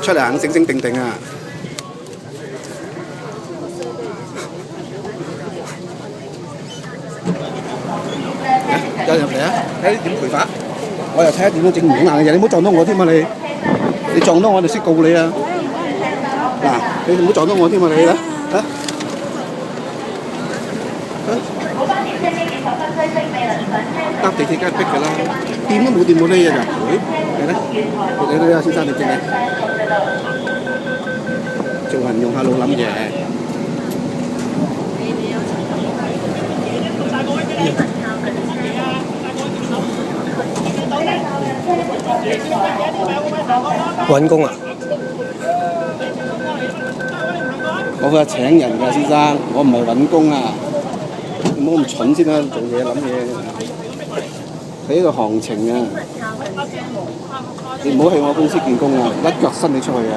出嚟肯醒醒定定啊！有人入嚟啊！睇點賠法？我又睇下點樣整唔好硬嘅嘢，你唔好撞到我添啊！你撞到我就識告你啊！嗱，你唔好撞到我添啊！你啦嚇。搭地鐵梗係逼㗎啦，掂都冇掂到呢嘢就賠，係咧？你睇下先生你知未？做人用下腦諗嘢。揾工啊？我係請人㗎，先生，我唔係揾工啊！唔好咁蠢先啦，做嘢諗嘢，睇呢個行情啊！你唔好去我公司見工啊，一腳伸你出去啊！